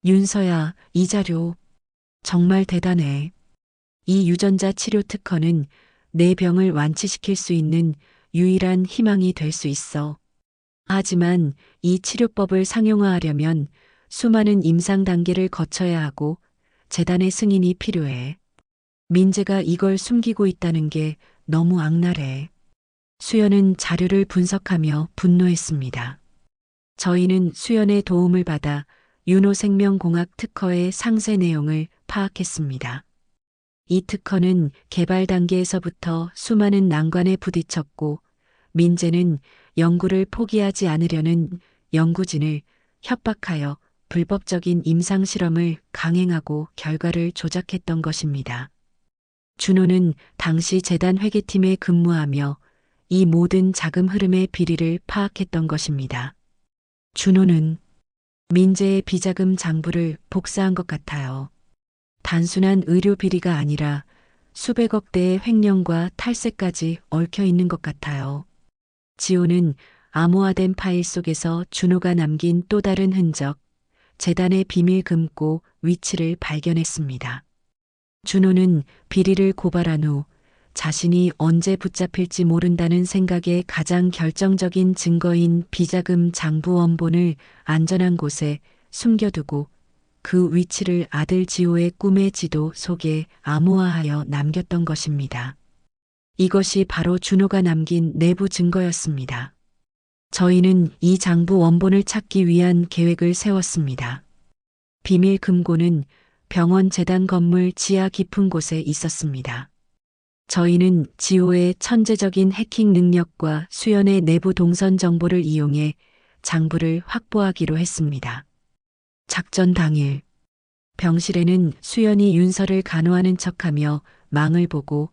윤서야, 이 자료 정말 대단해. 이 유전자 치료 특허는 내 병을 완치시킬 수 있는 유일한 희망이 될 수 있어. 하지만 이 치료법을 상용화하려면 수많은 임상 단계를 거쳐야 하고 재단의 승인이 필요해. 민재가 이걸 숨기고 있다는 게 너무 악랄해. 수연은 자료를 분석하며 분노했습니다. 저희는 수연의 도움을 받아 윤호생명공학 특허의 상세 내용을 파악했습니다. 이 특허는 개발 단계에서부터 수많은 난관에 부딪혔고, 민재는 연구를 포기하지 않으려는 연구진을 협박하여 불법적인 임상실험을 강행하고 결과를 조작했던 것입니다. 준호는 당시 재단 회계팀에 근무하며 이 모든 자금 흐름의 비리를 파악했던 것입니다. 준호는 민재의 비자금 장부를 복사한 것 같아요. 단순한 의료 비리가 아니라 수백억 대의 횡령과 탈세까지 얽혀 있는 것 같아요. 지호는 암호화된 파일 속에서 준호가 남긴 또 다른 흔적, 재단의 비밀 금고 위치를 발견했습니다. 준호는 비리를 고발한 후 자신이 언제 붙잡힐지 모른다는 생각에 가장 결정적인 증거인 비자금 장부 원본을 안전한 곳에 숨겨두고 그 위치를 아들 지호의 꿈의 지도 속에 암호화하여 남겼던 것입니다. 이것이 바로 준호가 남긴 내부 증거였습니다. 저희는 이 장부 원본을 찾기 위한 계획을 세웠습니다. 비밀 금고는 병원 재단 건물 지하 깊은 곳에 있었습니다. 저희는 지호의 천재적인 해킹 능력과 수연의 내부 동선 정보를 이용해 장부를 확보하기로 했습니다. 작전 당일, 병실에는 수연이 윤서를 간호하는 척하며 망을 보고,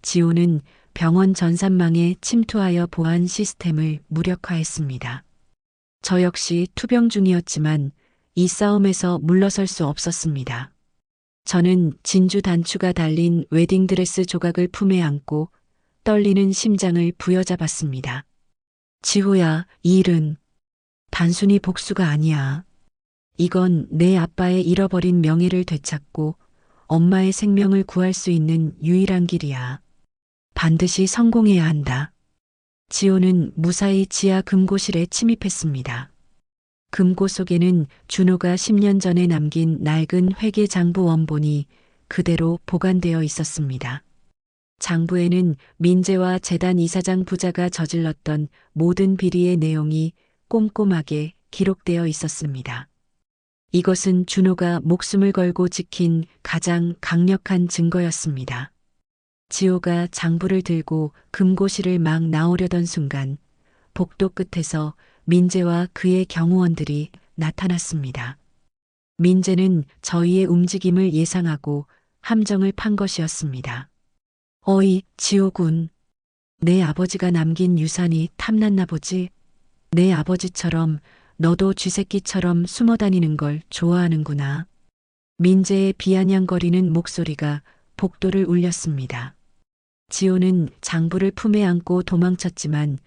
지호는 병원 전산망에 침투하여 보안 시스템을 무력화했습니다. 저 역시 투병 중이었지만 이 싸움에서 물러설 수 없었습니다. 저는 진주 단추가 달린 웨딩드레스 조각을 품에 안고 떨리는 심장을 부여잡았습니다. 지호야, 이 일은 단순히 복수가 아니야. 이건 내 아빠의 잃어버린 명예를 되찾고 엄마의 생명을 구할 수 있는 유일한 길이야. 반드시 성공해야 한다. 지호는 무사히 지하 금고실에 침입했습니다. 금고 속에는 준호가 10년 전에 남긴 낡은 회계 장부 원본이 그대로 보관되어 있었습니다. 장부에는 민재와 재단 이사장 부자가 저질렀던 모든 비리의 내용이 꼼꼼하게 기록되어 있었습니다. 이것은 준호가 목숨을 걸고 지킨 가장 강력한 증거였습니다. 지호가 장부를 들고 금고실을 막 나오려던 순간 복도 끝에서 민재와 그의 경호원들이 나타났습니다. 민재는 저희의 움직임을 예상하고 함정을 판 것이었습니다. 어이, 지호군. 내 아버지가 남긴 유산이 탐났나 보지? 내 아버지처럼 너도 쥐새끼처럼 숨어 다니는 걸 좋아하는구나. 민재의 비아냥거리는 목소리가 복도를 울렸습니다. 지호는 장부를 품에 안고 도망쳤지만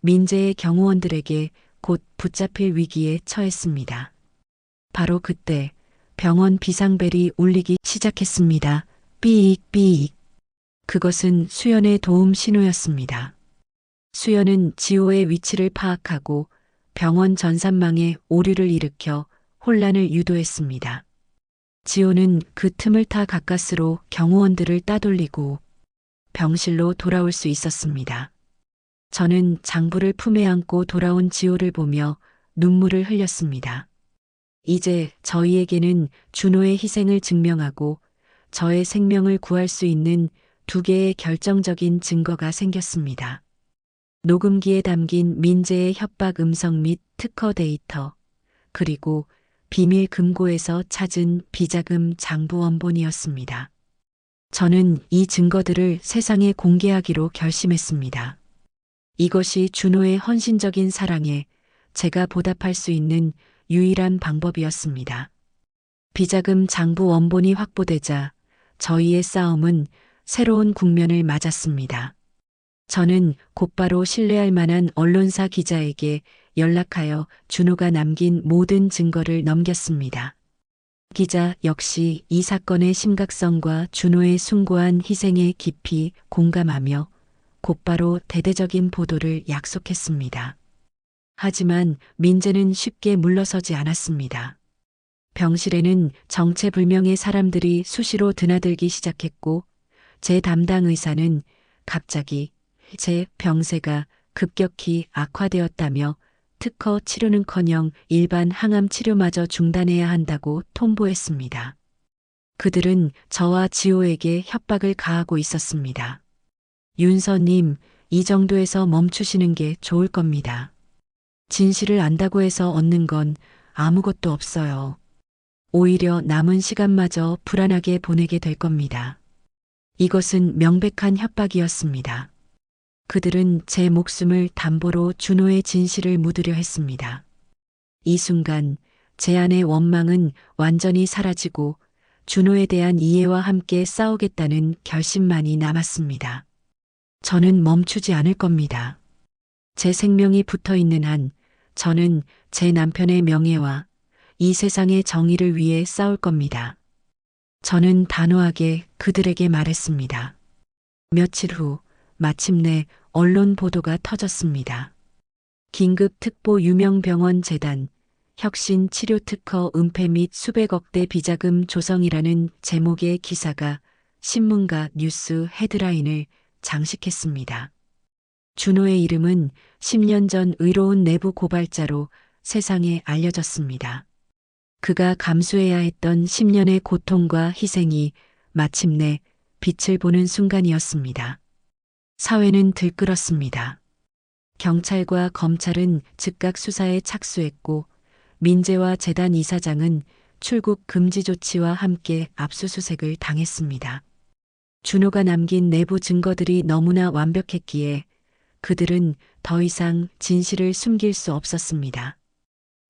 민재의 경호원들에게 곧 붙잡힐 위기에 처했습니다. 바로 그때 병원 비상벨이 울리기 시작했습니다. 삐익. 그것은 수연의 도움 신호였습니다. 수연은 지호의 위치를 파악하고 병원 전산망에 오류를 일으켜 혼란을 유도했습니다. 지호는 그 틈을 타 가까스로 경호원들을 따돌리고 병실로 돌아올 수 있었습니다. 저는 장부를 품에 안고 돌아온 지호를 보며 눈물을 흘렸습니다. 이제 저희에게는 준호의 희생을 증명하고 저의 생명을 구할 수 있는 두 개의 결정적인 증거가 생겼습니다. 녹음기에 담긴 민재의 협박 음성 및 특허 데이터, 그리고 비밀 금고에서 찾은 비자금 장부 원본이었습니다. 저는 이 증거들을 세상에 공개하기로 결심했습니다. 이것이 준호의 헌신적인 사랑에 제가 보답할 수 있는 유일한 방법이었습니다. 비자금 장부 원본이 확보되자 저희의 싸움은 새로운 국면을 맞았습니다. 저는 곧바로 신뢰할 만한 언론사 기자에게 연락하여 준호가 남긴 모든 증거를 넘겼습니다. 기자 역시 이 사건의 심각성과 준호의 숭고한 희생에 깊이 공감하며 곧바로 대대적인 보도를 약속했습니다. 하지만 민재는 쉽게 물러서지 않았습니다. 병실에는 정체불명의 사람들이 수시로 드나들기 시작했고 제 담당 의사는 갑자기 제 병세가 급격히 악화되었다며 특허 치료는커녕 일반 항암 치료마저 중단해야 한다고 통보했습니다. 그들은 저와 지호에게 협박을 가하고 있었습니다. 윤서님, 이 정도에서 멈추시는 게 좋을 겁니다. 진실을 안다고 해서 얻는 건 아무것도 없어요. 오히려 남은 시간마저 불안하게 보내게 될 겁니다. 이것은 명백한 협박이었습니다. 그들은 제 목숨을 담보로 준호의 진실을 묻으려 했습니다. 이 순간 제 안의 원망은 완전히 사라지고 준호에 대한 이해와 함께 싸우겠다는 결심만이 남았습니다. 저는 멈추지 않을 겁니다. 제 생명이 붙어 있는 한 저는 제 남편의 명예와 이 세상의 정의를 위해 싸울 겁니다. 저는 단호하게 그들에게 말했습니다. 며칠 후 마침내 언론 보도가 터졌습니다. 긴급 특보 유명병원 재단, 혁신 치료 특허 은폐 및 수백억대 비자금 조성이라는 제목의 기사가 신문과 뉴스 헤드라인을 장식했습니다. 준호의 이름은 10년 전 의로운 내부 고발자로 세상에 알려졌습니다. 그가 감수해야 했던 10년의 고통과 희생이 마침내 빛을 보는 순간이었습니다. 사회는 들끓었습니다. 경찰과 검찰은 즉각 수사에 착수했고 민재와 재단 이사장은 출국 금지 조치와 함께 압수수색을 당했습니다. 준호가 남긴 내부 증거들이 너무나 완벽했기에 그들은 더 이상 진실을 숨길 수 없었습니다.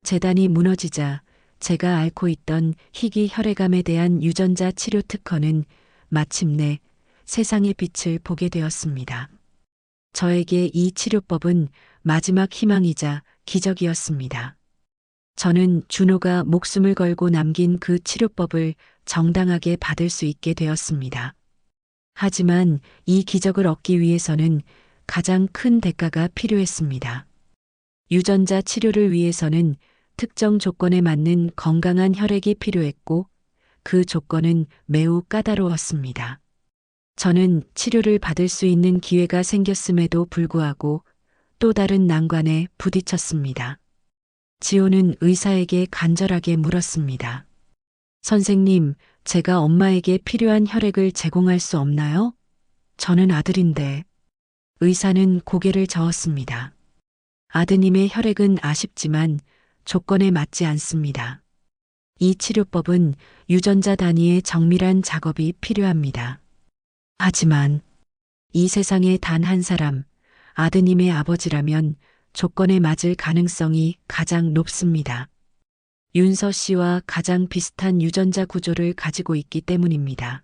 재단이 무너지자 제가 앓고 있던 희귀 혈액암에 대한 유전자 치료 특허는 마침내 세상의 빛을 보게 되었습니다. 저에게 이 치료법은 마지막 희망이자 기적이었습니다. 저는 준호가 목숨을 걸고 남긴 그 치료법을 정당하게 받을 수 있게 되었습니다. 하지만 이 기적을 얻기 위해서는 가장 큰 대가가 필요했습니다. 유전자 치료를 위해서는 특정 조건에 맞는 건강한 혈액이 필요했고 그 조건은 매우 까다로웠습니다. 저는 치료를 받을 수 있는 기회가 생겼음에도 불구하고 또 다른 난관에 부딪혔습니다. 지호는 의사에게 간절하게 물었습니다. 선생님, 제가 엄마에게 필요한 혈액을 제공할 수 없나요? 저는 아들인데. 의사는 고개를 저었습니다. 아드님의 혈액은 아쉽지만 조건에 맞지 않습니다. 이 치료법은 유전자 단위의 정밀한 작업이 필요합니다. 하지만 이 세상에 단 한 사람, 아드님의 아버지라면 조건에 맞을 가능성이 가장 높습니다. 윤서 씨와 가장 비슷한 유전자 구조를 가지고 있기 때문입니다.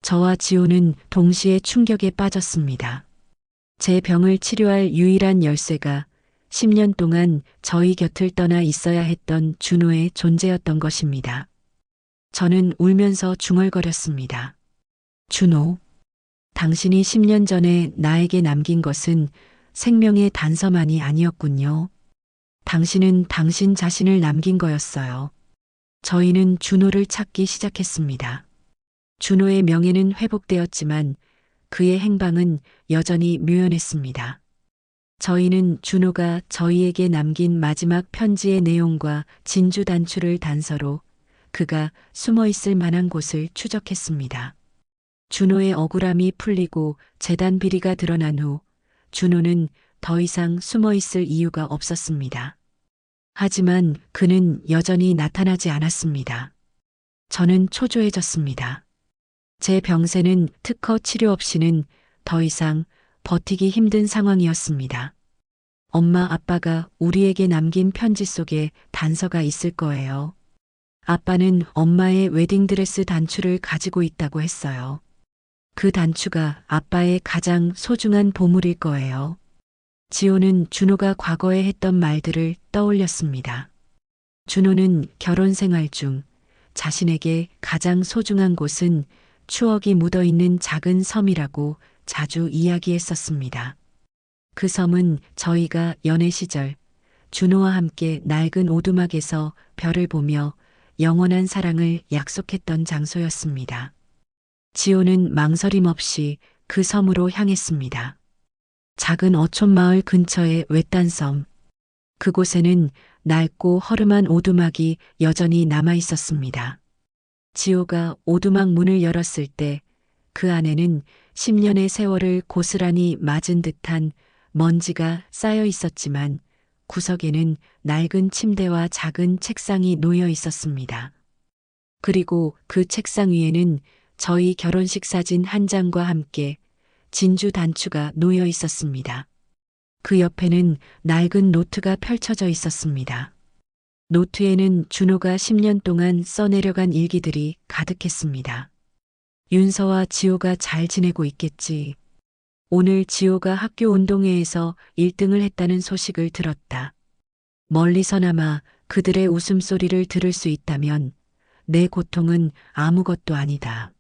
저와 지호는 동시에 충격에 빠졌습니다. 제 병을 치료할 유일한 열쇠가 10년 동안 저희 곁을 떠나 있어야 했던 준호의 존재였던 것입니다. 저는 울면서 중얼거렸습니다. 준호, 당신이 10년 전에 나에게 남긴 것은 생명의 단서만이 아니었군요. 당신은 당신 자신을 남긴 거였어요. 저희는 준호를 찾기 시작했습니다. 준호의 명예는 회복되었지만 그의 행방은 여전히 묘연했습니다. 저희는 준호가 저희에게 남긴 마지막 편지의 내용과 진주 단추를 단서로 그가 숨어 있을 만한 곳을 추적했습니다. 준호의 억울함이 풀리고 재단 비리가 드러난 후 준호는 더 이상 숨어 있을 이유가 없었습니다. 하지만 그는 여전히 나타나지 않았습니다. 저는 초조해졌습니다. 제 병세는 특허 치료 없이는 더 이상 버티기 힘든 상황이었습니다. 엄마 아빠가 우리에게 남긴 편지 속에 단서가 있을 거예요. 아빠는 엄마의 웨딩드레스 단추를 가지고 있다고 했어요. 그 단추가 아빠의 가장 소중한 보물일 거예요. 지호는 준호가 과거에 했던 말들을 떠올렸습니다. 준호는 결혼 생활 중 자신에게 가장 소중한 곳은 추억이 묻어 있는 작은 섬이라고 자주 이야기했었습니다. 그 섬은 저희가 연애 시절 준호와 함께 낡은 오두막에서 별을 보며 영원한 사랑을 약속했던 장소였습니다. 지호는 망설임 없이 그 섬으로 향했습니다. 작은 어촌 마을 근처의 외딴 섬. 그곳에는 낡고 허름한 오두막이 여전히 남아 있었습니다. 지호가 오두막 문을 열었을 때 그 안에는 10년의 세월을 고스란히 맞은 듯한 먼지가 쌓여 있었지만 구석에는 낡은 침대와 작은 책상이 놓여 있었습니다. 그리고 그 책상 위에는 저희 결혼식 사진 한 장과 함께 진주 단추가 놓여 있었습니다. 그 옆에는 낡은 노트가 펼쳐져 있었습니다. 노트에는 준호가 10년 동안 써내려간 일기들이 가득했습니다. 윤서와 지호가 잘 지내고 있겠지. 오늘 지호가 학교 운동회에서 1등을 했다는 소식을 들었다. 멀리서나마 그들의 웃음소리를 들을 수 있다면 내 고통은 아무것도 아니다.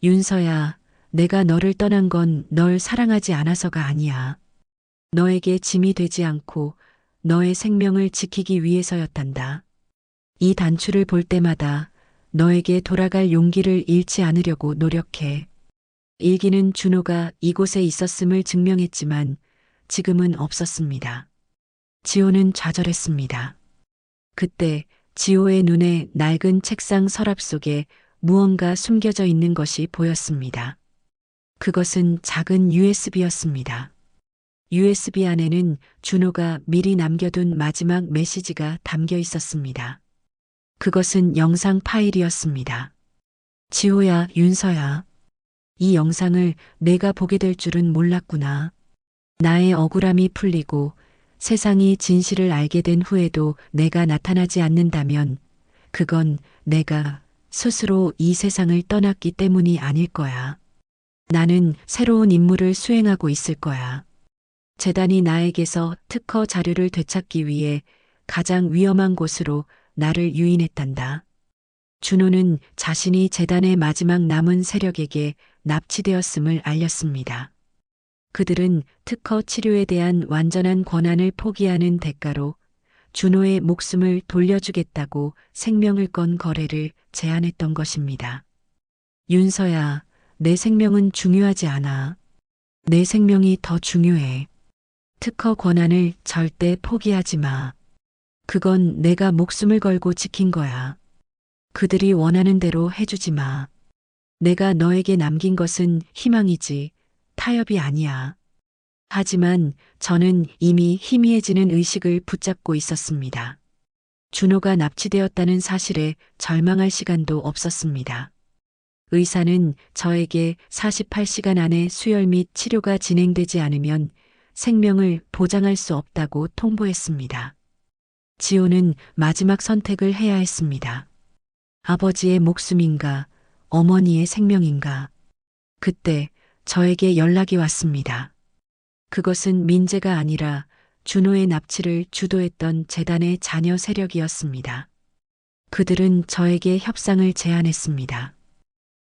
윤서야, 내가 너를 떠난 건 널 사랑하지 않아서가 아니야. 너에게 짐이 되지 않고 너의 생명을 지키기 위해서였단다. 이 단추를 볼 때마다 너에게 돌아갈 용기를 잃지 않으려고 노력해. 일기는 준호가 이곳에 있었음을 증명했지만 지금은 없었습니다. 지호는 좌절했습니다. 그때 지호의 눈에 낡은 책상 서랍 속에 무언가 숨겨져 있는 것이 보였습니다. 그것은 작은 USB였습니다. USB 안에는 준호가 미리 남겨둔 마지막 메시지가 담겨 있었습니다. 그것은 영상 파일이었습니다. 지호야, 윤서야. 이 영상을 내가 보게 될 줄은 몰랐구나. 나의 억울함이 풀리고 세상이 진실을 알게 된 후에도 내가 나타나지 않는다면 그건 내가 스스로 이 세상을 떠났기 때문이 아닐 거야. 나는 새로운 임무를 수행하고 있을 거야. 재단이 나에게서 특허 자료를 되찾기 위해 가장 위험한 곳으로 나를 유인했단다. 준호는 자신이 재단의 마지막 남은 세력에게 납치되었음을 알렸습니다. 그들은 특허 치료에 대한 완전한 권한을 포기하는 대가로 준호의 목숨을 돌려주겠다고 생명을 건 거래를 제안했던 것입니다. 윤서야, 내 생명은 중요하지 않아. 내 생명이 더 중요해. 특허 권한을 절대 포기하지 마. 그건 내가 목숨을 걸고 지킨 거야. 그들이 원하는 대로 해주지 마. 내가 너에게 남긴 것은 희망이지 타협이 아니야. 하지만 저는 이미 희미해지는 의식을 붙잡고 있었습니다. 준호가 납치되었다는 사실에 절망할 시간도 없었습니다. 의사는 저에게 48시간 안에 수혈 및 치료가 진행되지 않으면 생명을 보장할 수 없다고 통보했습니다. 지호는 마지막 선택을 해야 했습니다. 아버지의 목숨인가, 어머니의 생명인가. 그때 저에게 연락이 왔습니다. 그것은 민재가 아니라 준호의 납치를 주도했던 재단의 자녀 세력이었습니다. 그들은 저에게 협상을 제안했습니다.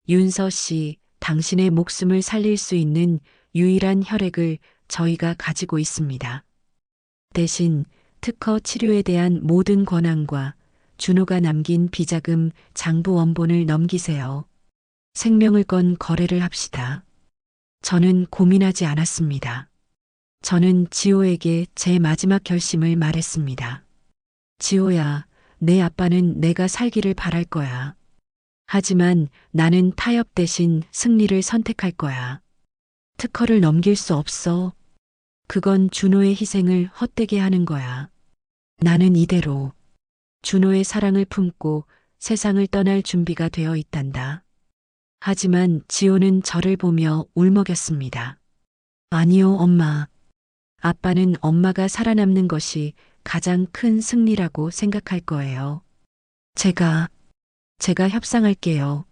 윤서 씨, 당신의 목숨을 살릴 수 있는 유일한 혈액을 저희가 가지고 있습니다. 대신 특허 치료에 대한 모든 권한과 준호가 남긴 비자금 장부 원본을 넘기세요. 생명을 건 거래를 합시다. 저는 고민하지 않았습니다. 저는 지호에게 제 마지막 결심을 말했습니다. 지호야, 내 아빠는 내가 살기를 바랄 거야. 하지만 나는 타협 대신 승리를 선택할 거야. 특허를 넘길 수 없어. 그건 준호의 희생을 헛되게 하는 거야. 나는 이대로 준호의 사랑을 품고 세상을 떠날 준비가 되어 있단다. 하지만 지호는 저를 보며 울먹였습니다. 아니요, 엄마. 아빠는 엄마가 살아남는 것이 가장 큰 승리라고 생각할 거예요. 제가 협상할게요.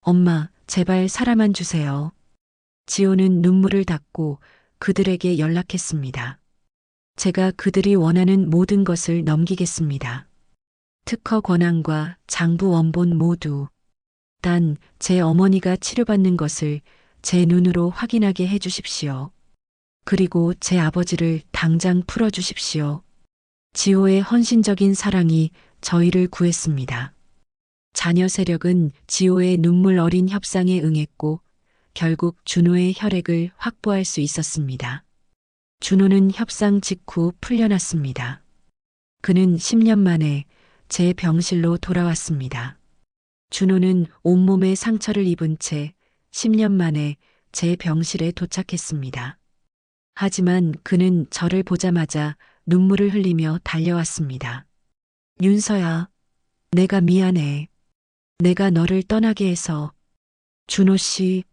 엄마, 제발 살아만 주세요. 지호는 눈물을 닦고 그들에게 연락했습니다. 제가 그들이 원하는 모든 것을 넘기겠습니다. 특허 권한과 장부 원본 모두. 단, 제 어머니가 치료받는 것을 제 눈으로 확인하게 해 주십시오. 그리고 제 아버지를 당장 풀어주십시오. 지호의 헌신적인 사랑이 저희를 구했습니다. 자녀 세력은 지호의 눈물 어린 협상에 응했고 결국 준호의 혈액을 확보할 수 있었습니다. 준호는 협상 직후 풀려났습니다. 그는 10년 만에 제 병실로 돌아왔습니다. 준호는 온몸에 상처를 입은 채 10년 만에 제 병실에 도착했습니다. 하지만 그는 저를 보자마자 눈물을 흘리며 달려왔습니다. 윤서야, 내가 미안해. 내가 너를 떠나게 해서. 준호 씨,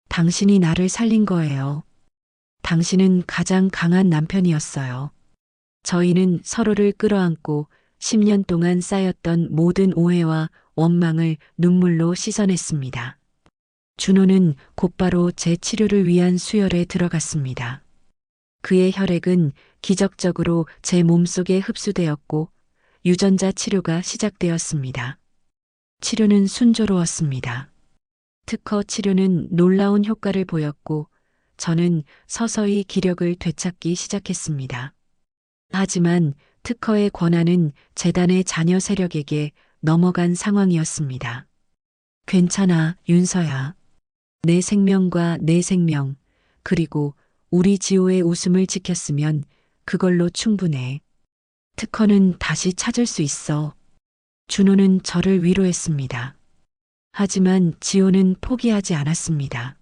당신이 나를 살린 거예요. 당신은 가장 강한 남편이었어요. 저희는 서로를 끌어안고 10년 동안 쌓였던 모든 오해와 원망을 눈물로 씻어냈습니다. 준호는 곧바로 제 치료를 위한 수혈에 들어갔습니다. 그의 혈액은 기적적으로 제 몸속에 흡수되었고 유전자 치료가 시작되었습니다. 치료는 순조로웠습니다. 특허 치료는 놀라운 효과를 보였고 저는 서서히 기력을 되찾기 시작했습니다. 하지만 특허의 권한은 재단의 자녀 세력에게 넘어간 상황이었습니다. 괜찮아, 윤서야. 내 생명과 내 생명, 그리고 우리 지호의 웃음을 지켰으면 그걸로 충분해. 특허는 다시 찾을 수 있어. 준호는 저를 위로했습니다. 하지만 지호는 포기하지 않았습니다.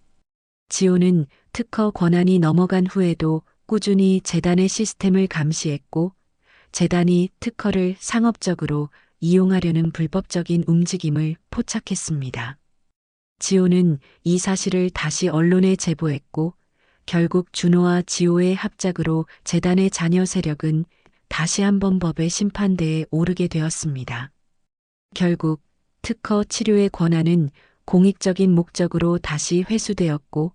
지호는 특허 권한이 넘어간 후에도 꾸준히 재단의 시스템을 감시했고 재단이 특허를 상업적으로 이용하려는 불법적인 움직임을 포착했습니다. 지호는 이 사실을 다시 언론에 제보했고 결국 준호와 지호의 합작으로 재단의 자녀 세력은 다시 한번 법의 심판대에 오르게 되었습니다. 결국 특허 치료의 권한은 공익적인 목적으로 다시 회수되었고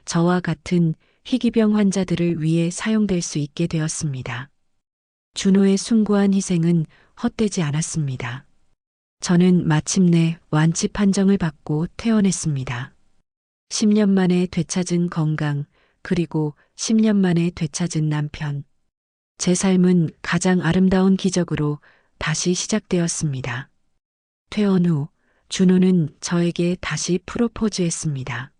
저와 같은 희귀병 환자들을 위해 사용될 수 있게 되었습니다. 준호의 숭고한 희생은 헛되지 않았습니다. 저는 마침내 완치 판정을 받고 퇴원했습니다. 10년 만에 되찾은 건강, 그리고 10년 만에 되찾은 남편. 제 삶은 가장 아름다운 기적으로 다시 시작되었습니다. 퇴원 후 준호는 저에게 다시 프로포즈했습니다.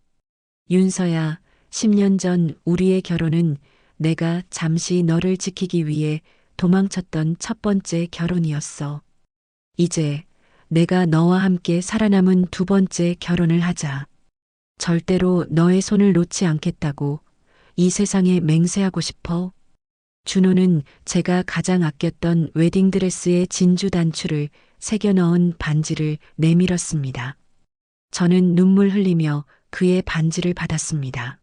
윤서야, 10년 전 우리의 결혼은 내가 잠시 너를 지키기 위해 도망쳤던 첫 번째 결혼이었어. 이제 내가 너와 함께 살아남은 두 번째 결혼을 하자. 절대로 너의 손을 놓지 않겠다고 이 세상에 맹세하고 싶어. 준호는 제가 가장 아꼈던 웨딩드레스의 진주 단추를 새겨 넣은 반지를 내밀었습니다. 저는 눈물 흘리며 그의 반지를 받았습니다.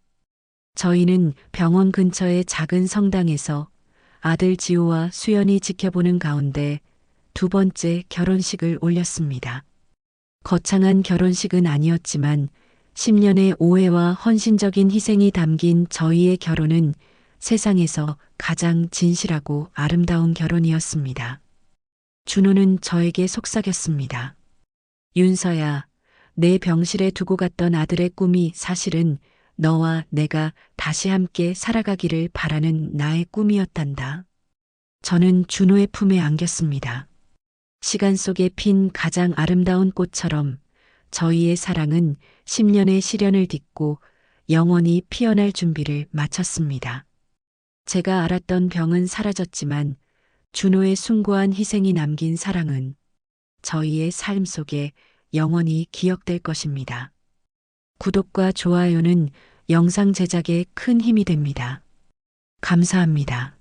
저희는 병원 근처의 작은 성당에서 아들 지호와 수연이 지켜보는 가운데 두 번째 결혼식을 올렸습니다. 거창한 결혼식은 아니었지만 10년의 오해와 헌신적인 희생이 담긴 저희의 결혼은 세상에서 가장 진실하고 아름다운 결혼이었습니다. 준호는 저에게 속삭였습니다. 윤서야, 내 병실에 두고 갔던 아들의 꿈이 사실은 너와 내가 다시 함께 살아가기를 바라는 나의 꿈이었단다. 저는 준호의 품에 안겼습니다. 시간 속에 핀 가장 아름다운 꽃처럼 저희의 사랑은 10년의 시련을 딛고 영원히 피어날 준비를 마쳤습니다. 제가 알았던 병은 사라졌지만 준호의 숭고한 희생이 남긴 사랑은 저희의 삶 속에 영원히 기억될 것입니다. 구독과 좋아요는 영상 제작에 큰 힘이 됩니다. 감사합니다.